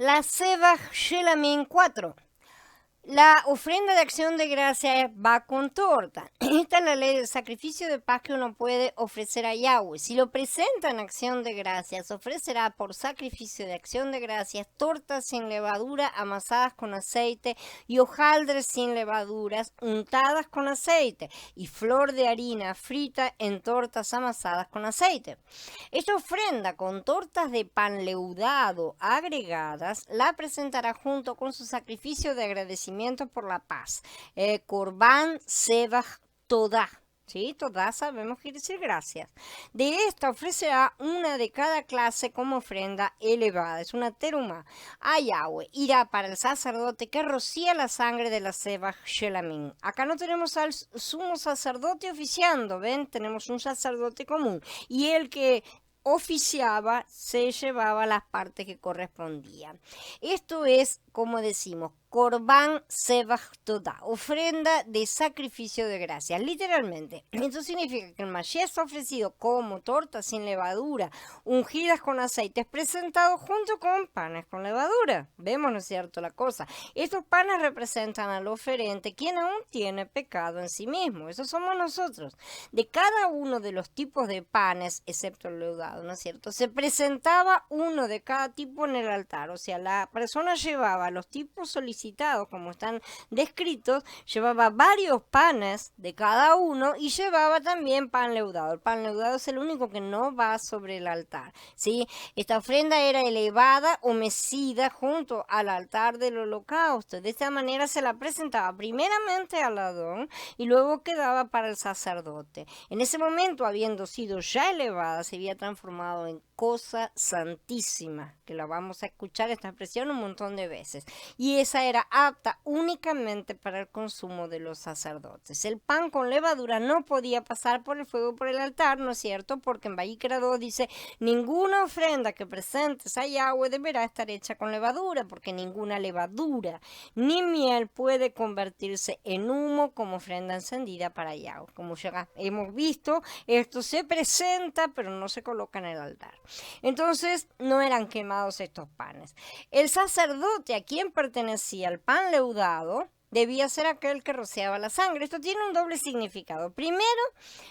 La Sebach Shelamin 4. La ofrenda de acción de gracia va con torta. Esta es la ley del sacrificio de paz que uno puede ofrecer a Yahweh. Si lo presenta en acción de gracias, ofrecerá por sacrificio de acción de gracias tortas sin levadura amasadas con aceite y hojaldres sin levaduras untadas con aceite y flor de harina frita en tortas amasadas con aceite. Esta ofrenda con tortas de pan leudado agregadas la presentará junto con su sacrificio de agradecimiento por la paz. Korban Sebach Todah. ¿Sí? Todah sabemos que quiere decir gracias. De esta ofrecerá una de cada clase como ofrenda elevada. Es una teruma. A Yahweh irá para el sacerdote que rocía la sangre de la Sebach Shelamin. Acá no tenemos al sumo sacerdote oficiando, ¿ven? Tenemos un sacerdote común. Y el que oficiaba se llevaba las partes que correspondían. Esto es, como decimos, Korban Sebach Todah, ofrenda de sacrificio de gracias, literalmente. Esto significa que el Mashiach está ofrecido como tortas sin levadura, ungidas con aceites, presentados junto con panes con levadura. Vemos, ¿no es cierto?, la cosa. Estos panes representan al oferente, quien aún tiene pecado en sí mismo. Eso somos nosotros. De cada uno de los tipos de panes, excepto el leudado, ¿no es cierto?, se presentaba uno de cada tipo en el altar. O sea, la persona llevaba los tipos solicitados como están descritos, llevaba varios panes de cada uno y llevaba también pan leudado. El pan leudado es el único que no va sobre el altar, ¿sí? Esta ofrenda era elevada o mecida junto al altar del holocausto. De esta manera se la presentaba primeramente al Adón y luego quedaba para el sacerdote. En ese momento, habiendo sido ya elevada, se había transformado en cosa santísima, que la vamos a escuchar esta expresión un montón de veces, y esa era apta únicamente para el consumo de los sacerdotes. El pan con levadura no podía pasar por el fuego por el altar, ¿no es cierto?, porque en Vayikra 2 dice, ninguna ofrenda que presentes a Yahweh deberá estar hecha con levadura, porque ninguna levadura ni miel puede convertirse en humo como ofrenda encendida para Yahweh. Como ya hemos visto, esto se presenta pero no se coloca en el altar. Entonces no eran quemados estos panes. El sacerdote a quien pertenecía el pan leudado debía ser aquel que rociaba la sangre. Esto tiene un doble significado. Primero,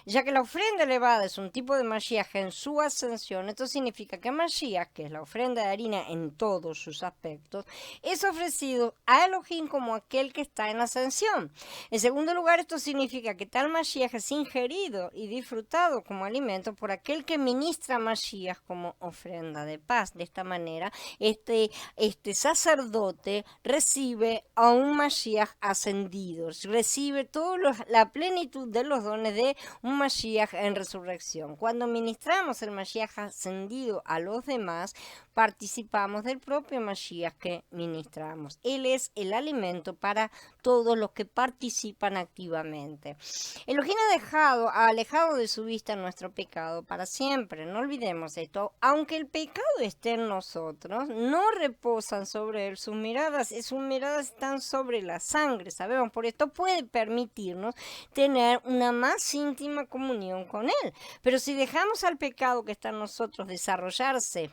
ya que la ofrenda elevada es un tipo de Mashiach en su ascensión, esto significa que Mashiach, que es la ofrenda de harina en todos sus aspectos, es ofrecido a Elohim como aquel que está en ascensión. En segundo lugar, esto significa que tal Mashiach es ingerido y disfrutado como alimento por aquel que ministra a Mashiach como ofrenda de paz. De esta manera, este sacerdote recibe a un Mashiach ascendidos, recibe toda la plenitud de los dones de un Mashiach en resurrección. Cuando ministramos el Mashiach ascendido a los demás, participamos del propio Mashiach que ministramos. Él es el alimento para todos los que participan activamente. Elohim ha alejado de su vista nuestro pecado para siempre. No olvidemos esto. Aunque el pecado esté en nosotros, no reposan sobre él sus miradas están sobre la sangre, sabemos. Por esto puede permitirnos tener una más íntima comunión con él. Pero si dejamos al pecado que está en nosotros desarrollarse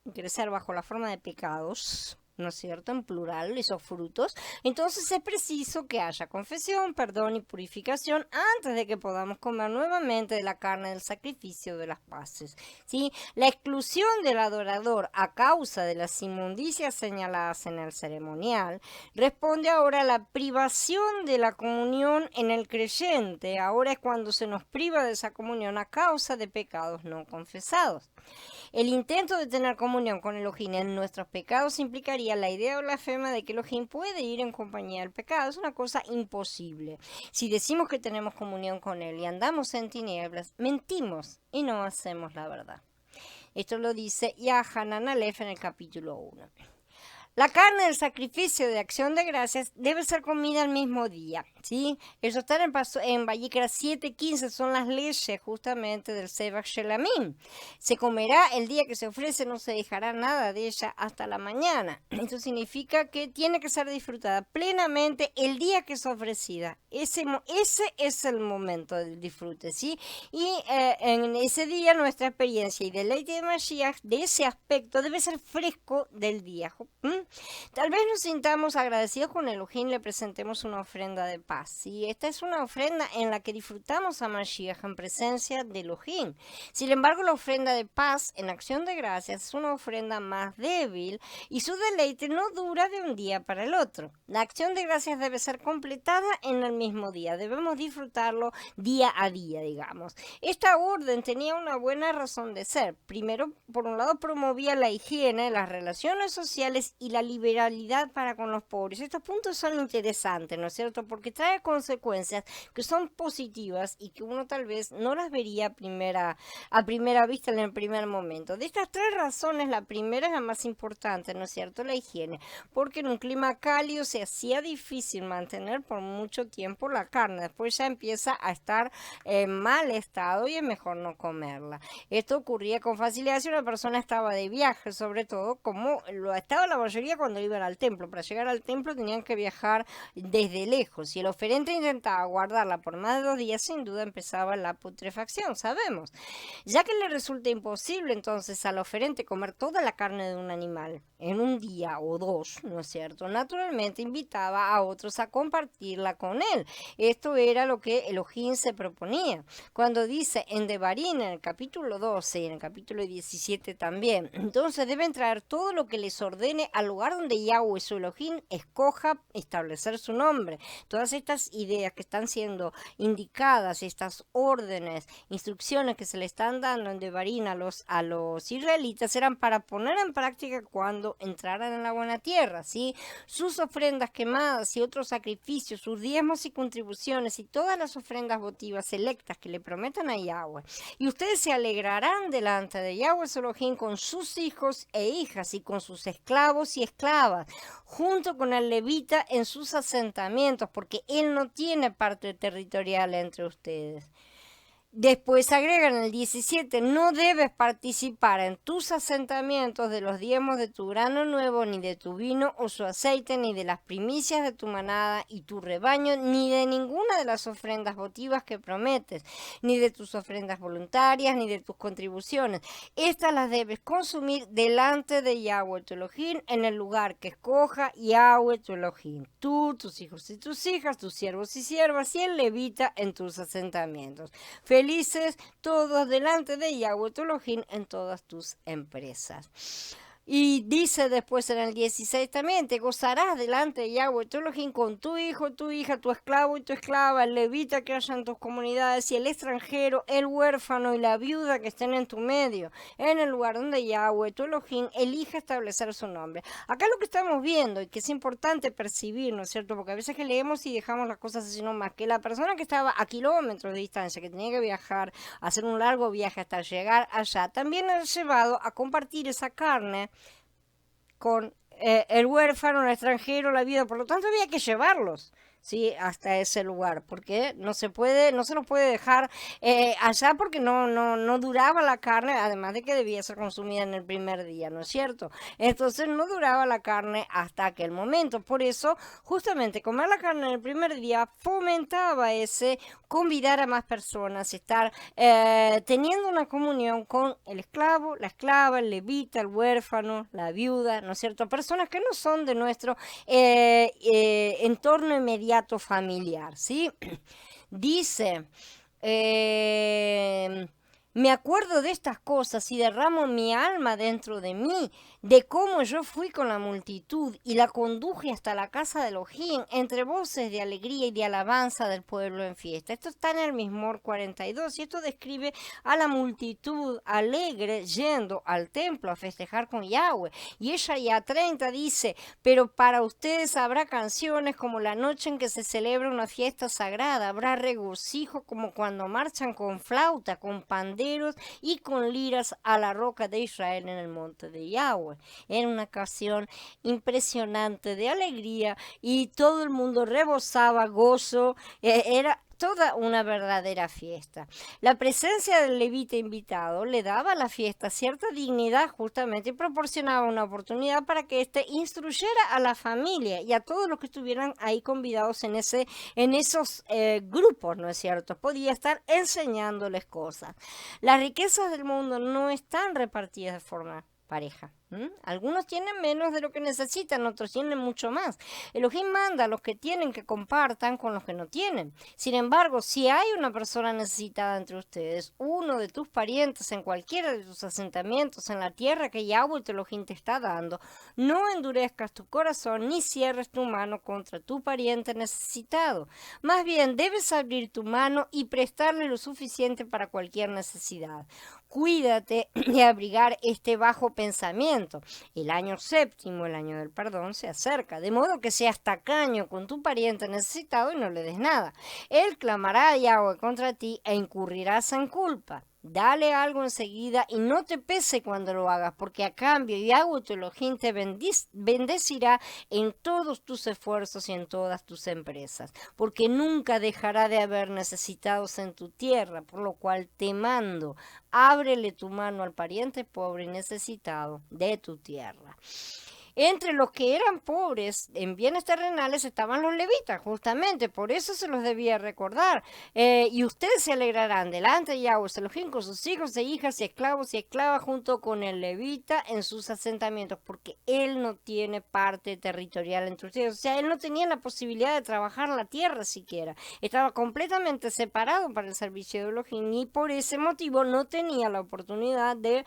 y crecer bajo la forma de pecados, ¿no es cierto?, en plural, esos frutos, entonces es preciso que haya confesión, perdón y purificación antes de que podamos comer nuevamente de la carne del sacrificio de las paces, ¿sí? La exclusión del adorador a causa de las inmundicias señaladas en el ceremonial responde ahora a la privación de la comunión en el creyente. Ahora es cuando se nos priva de esa comunión a causa de pecados no confesados. El intento de tener comunión con Elohim en nuestros pecados implicaría la idea blasfema de que Elohim puede ir en compañía del pecado. Es una cosa imposible. Si decimos que tenemos comunión con él y andamos en tinieblas, mentimos y no hacemos la verdad. Esto lo dice Yahanan Aleph en el capítulo 1. La carne del sacrificio de acción de gracias debe ser comida el mismo día, ¿sí? Eso está en Vayikra 7:15, son las leyes justamente del Sebach Shelamin. Se comerá el día que se ofrece, no se dejará nada de ella hasta la mañana. Esto significa que tiene que ser disfrutada plenamente el día que es ofrecida. Ese es el momento del disfrute, ¿sí? Y en ese día nuestra experiencia y deleite de Mashiach de ese aspecto debe ser fresco del día. Tal vez nos sintamos agradecidos con Elohim, le presentemos una ofrenda de paz. ¿Sí? Esta es una ofrenda en la que disfrutamos a Mashiach en presencia de Elohim. Sin embargo, la ofrenda de paz en acción de gracias es una ofrenda más débil y su deleite no dura de un día para el otro. La acción de gracias debe ser completada en el mismo día. Debemos disfrutarlo día a día, digamos. Esta orden tenía una buena razón de ser. Primero, por un lado, promovía la higiene, las relaciones sociales y la liberalidad para con los pobres. Estos puntos son interesantes, ¿no es cierto? Porque trae consecuencias que son positivas y que uno tal vez no las vería a primera vista en el primer momento. De estas tres razones, la primera es la más importante, ¿no es cierto? La higiene. Porque en un clima cálido se hacía difícil mantener por mucho tiempo la carne. Después ya empieza a estar en mal estado y es mejor no comerla. Esto ocurría con facilidad si una persona estaba de viaje, sobre todo como lo estaba la mayoría cuando iban al templo. Para llegar al templo tenían que viajar desde lejos. Si el oferente intentaba guardarla por más de 2 días, sin duda empezaba la putrefacción, sabemos. Ya que le resulta imposible entonces al oferente comer toda la carne de un animal en un día o 2, ¿no es cierto? Naturalmente invitaba a otros a compartirla con él. Esto era lo que Elohim se proponía. Cuando dice en Devarim, en el capítulo 12 y en el capítulo 17 también, entonces deben traer todo lo que les ordene al lugar donde Yahweh su Elohim escoja establecer su nombre. Todas estas ideas que están siendo indicadas, estas órdenes, instrucciones que se le están dando en Devarim a los israelitas eran para poner en práctica cuando entraran en la buena tierra, ¿sí? Sus ofrendas quemadas y otros sacrificios, sus diezmos y contribuciones y todas las ofrendas votivas selectas que le prometan a Yahweh. Y ustedes se alegrarán delante de Yahweh su Elohim con sus hijos e hijas y con sus esclavos y esclavas, junto con el levita en sus asentamientos, porque él no tiene parte territorial entre ustedes. Después agregan en el 17, no debes participar en tus asentamientos de los diezmos de tu grano nuevo, ni de tu vino o su aceite, ni de las primicias de tu manada y tu rebaño, ni de ninguna de las ofrendas votivas que prometes, ni de tus ofrendas voluntarias, ni de tus contribuciones. Estas las debes consumir delante de Yahweh tu Elohim en el lugar que escoja Yahweh tu Elohim. Tú, tus hijos y tus hijas, tus siervos y siervas y el levita en tus asentamientos. Felices todos delante de Yahweh tu Elohim en todas tus empresas. Y dice después en el 16 también, te gozarás delante de Yahweh tu Elohim con tu hijo, tu hija, tu esclavo y tu esclava, el levita que haya en tus comunidades y el extranjero, el huérfano y la viuda que estén en tu medio, en el lugar donde Yahweh tu Elohim elija establecer su nombre. Acá lo que estamos viendo y que es importante percibir, ¿no es cierto? Porque a veces que leemos y dejamos las cosas así nomás, que la persona que estaba a kilómetros de distancia, que tenía que viajar, hacer un largo viaje hasta llegar allá, también ha llevado a compartir esa carne con el huérfano, el extranjero, la vida. Por lo tanto, había que llevarlos, ¿sí? Hasta ese lugar, porque no se los puede dejar allá porque no duraba la carne, además de que debía ser consumida en el primer día, ¿no es cierto? Entonces no duraba la carne hasta aquel momento. Por eso, justamente, comer la carne en el primer día fomentaba ese convidar a más personas, estar teniendo una comunión con el esclavo, la esclava, el levita, el huérfano, la viuda, ¿no es cierto? Personas que no son de nuestro entorno inmediato familiar, ¿sí? Dice, me acuerdo de estas cosas y derramo mi alma dentro de mí, de cómo yo fui con la multitud y la conduje hasta la casa de Elohim, entre voces de alegría y de alabanza del pueblo en fiesta. Esto está en el Mismor 42 y esto describe a la multitud alegre yendo al templo a festejar con Yahweh. Y Yeshayahu 30 dice, pero para ustedes habrá canciones como la noche en que se celebra una fiesta sagrada, habrá regocijo como cuando marchan con flauta, con panderos y con liras a la roca de Israel en el monte de Yahweh. Era una ocasión impresionante de alegría y todo el mundo rebosaba gozo, era toda una verdadera fiesta. La presencia del levita invitado le daba a la fiesta cierta dignidad justamente y proporcionaba una oportunidad para que éste instruyera a la familia y a todos los que estuvieran ahí convidados en esos grupos, ¿no es cierto? Podía estar enseñándoles cosas. Las riquezas del mundo no están repartidas de forma pareja. Algunos tienen menos de lo que necesitan, otros tienen mucho más. Elohim manda a los que tienen que compartan con los que no tienen. Sin embargo, si hay una persona necesitada entre ustedes, uno de tus parientes en cualquiera de tus asentamientos en la tierra que Yahweh tu Elohim te está dando, no endurezcas tu corazón ni cierres tu mano contra tu pariente necesitado. Más bien, debes abrir tu mano y prestarle lo suficiente para cualquier necesidad. Cuídate de abrigar este bajo pensamiento. El año séptimo, el año del perdón, se acerca, de modo que seas tacaño con tu pariente necesitado y no le des nada. Él clamará a Yahweh contra ti e incurrirás en culpa. Dale algo enseguida y no te pese cuando lo hagas, porque a cambio Yahweh tu Elohim te bendecirá en todos tus esfuerzos y en todas tus empresas, porque nunca dejará de haber necesitados en tu tierra, por lo cual te mando, ábrele tu mano al pariente pobre y necesitado de tu tierra. Entre los que eran pobres en bienes terrenales estaban los levitas, justamente, por eso se los debía recordar. Y ustedes se alegrarán delante de Yahweh Elohim con sus hijos e hijas y esclavos y esclavas junto con el levita en sus asentamientos, porque él no tiene parte territorial entre ustedes. O sea, él no tenía la posibilidad de trabajar la tierra siquiera. Estaba completamente separado para el servicio de Elohim y por ese motivo no tenía la oportunidad de,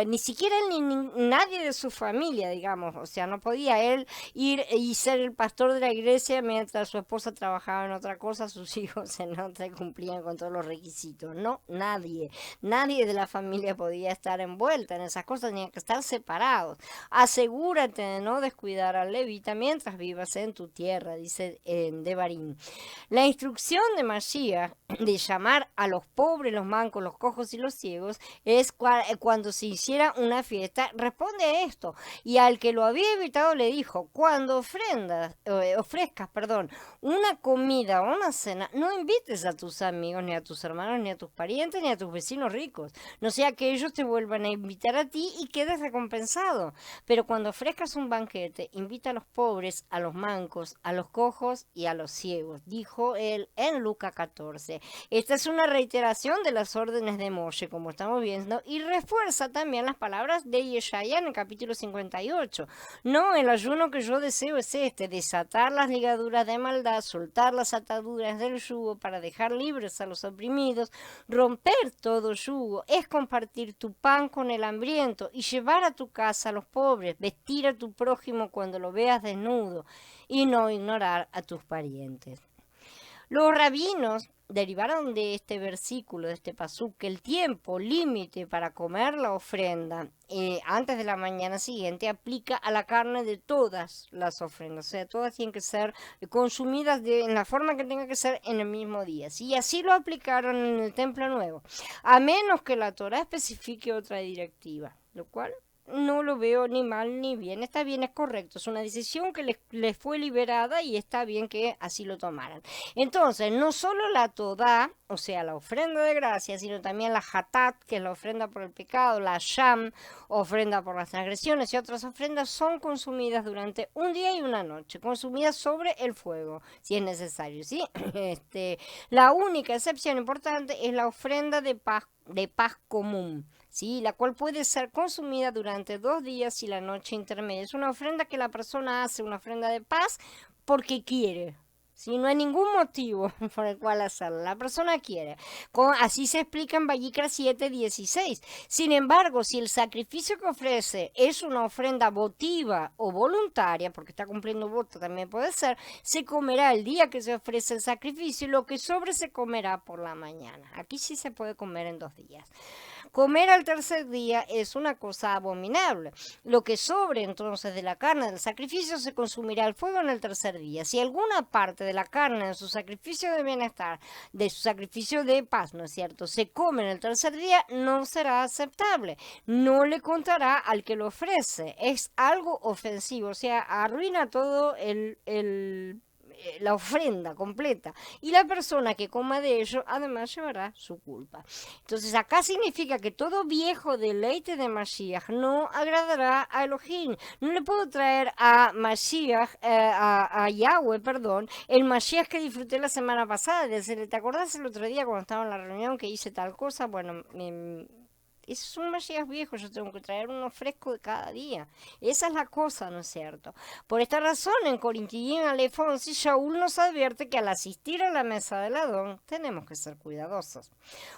ni siquiera él ni nadie de su familia, digamos. O sea, no podía él ir y ser el pastor de la iglesia mientras su esposa trabajaba en otra cosa, sus hijos en otra y cumplían con todos los requisitos. No, nadie de la familia podía estar envuelta en esas cosas, tenían que estar separados. Asegúrate de no descuidar al levita mientras vivas en tu tierra, dice en Devarim. La instrucción de Mashiach de llamar a los pobres, los mancos, los cojos y los ciegos es cuando se hiciera una fiesta, responde a esto. Y al que lo había invitado le dijo, cuando ofrezcas una comida o una cena, no invites a tus amigos, ni a tus hermanos, ni a tus parientes, ni a tus vecinos ricos, no sea que ellos te vuelvan a invitar a ti y quedes recompensado. Pero cuando ofrezcas un banquete, invita a los pobres, a los mancos, a los cojos y a los ciegos, dijo él en Lucas 14. Esta es una reiteración de las órdenes de Moshe, como estamos viendo, y refuerza también las palabras de Yeshaya en el capítulo 58. No, el ayuno que yo deseo es este, desatar las ligaduras de maldad, soltar las ataduras del yugo para dejar libres a los oprimidos, romper todo yugo, es compartir tu pan con el hambriento y llevar a tu casa a los pobres, vestir a tu prójimo cuando lo veas desnudo y no ignorar a tus parientes. Los rabinos derivaron de este versículo, de este pasuk, que el tiempo límite para comer la ofrenda antes de la mañana siguiente aplica a la carne de todas las ofrendas. O sea, todas tienen que ser consumidas en la forma que tenga que ser en el mismo día. Y así lo aplicaron en el Templo Nuevo, a menos que la Torá especifique otra directiva, lo cual no lo veo ni mal ni bien. Está bien, es correcto. Es una decisión que les fue liberada y está bien que así lo tomaran. Entonces, no solo la Todá, o sea, la ofrenda de gracia, sino también la Hatat, que es la ofrenda por el pecado, la Sham, ofrenda por las transgresiones y otras ofrendas, son consumidas durante un día y una noche, consumidas sobre el fuego, si es necesario, ¿sí? La única excepción importante es la ofrenda de paz común, ¿sí? La cual puede ser consumida durante 2 días y la noche intermedia. Es una ofrenda que la persona hace, una ofrenda de paz, porque quiere. ¿Sí? No hay ningún motivo por el cual hacerla. La persona quiere. Así se explica en Vayikra 7:16. Sin embargo, si el sacrificio que ofrece es una ofrenda votiva o voluntaria, porque está cumpliendo voto también puede ser, se comerá el día que se ofrece el sacrificio y lo que sobre se comerá por la mañana. Aquí sí se puede comer en 2 días. Comer al tercer día es una cosa abominable. Lo que sobre entonces de la carne del sacrificio se consumirá al fuego en el tercer día. Si alguna parte de la carne de su sacrificio de bienestar, de su sacrificio de paz, ¿no es cierto?, se come en el tercer día, no será aceptable. No le contará al que lo ofrece. Es algo ofensivo, o sea, arruina todo la ofrenda completa, y la persona que coma de ello además llevará su culpa. Entonces acá significa que todo viejo deleite de Mashiach no agradará a Elohim. No le puedo traer a Mashiach, a Yahweh, el Mashiach que disfruté la semana pasada, decirle, ¿te acordás el otro día cuando estaba en la reunión que hice tal cosa? Bueno, Esos son Mashiach viejos, yo tengo que traer uno fresco de cada día. Esa es la cosa, ¿no es cierto? Por esta razón, en Corintiín Aleph 11, Shaul nos advierte que al asistir a la mesa del Adón, tenemos que ser cuidadosos.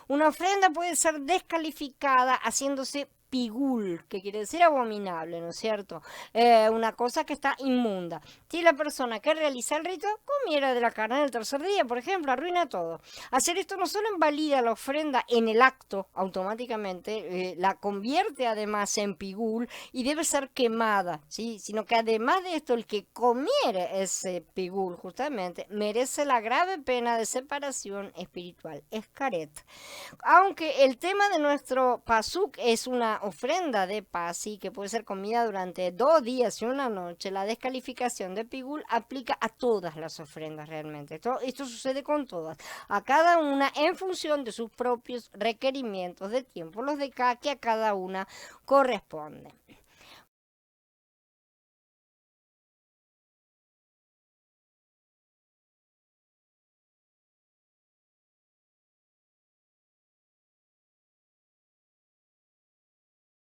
Una ofrenda puede ser descalificada haciéndose pigul, que quiere decir abominable, ¿no es cierto? Una cosa que está inmunda. Si la persona que realiza el rito comiera de la carne del tercer día, por ejemplo, arruina todo. Hacer esto no solo invalida la ofrenda en el acto, automáticamente la convierte además en pigul y debe ser quemada, ¿sí? Sino que además de esto, el que comiere ese pigul justamente merece la grave pena de separación espiritual, es caret. Aunque el tema de nuestro pasuk es una ofrenda de paz y que puede ser comida durante 2 días y una noche, la descalificación de pigul aplica a todas las ofrendas realmente. Esto sucede con todas, a cada una en función de sus propios requerimientos de tiempo, los de cada que a cada una corresponde.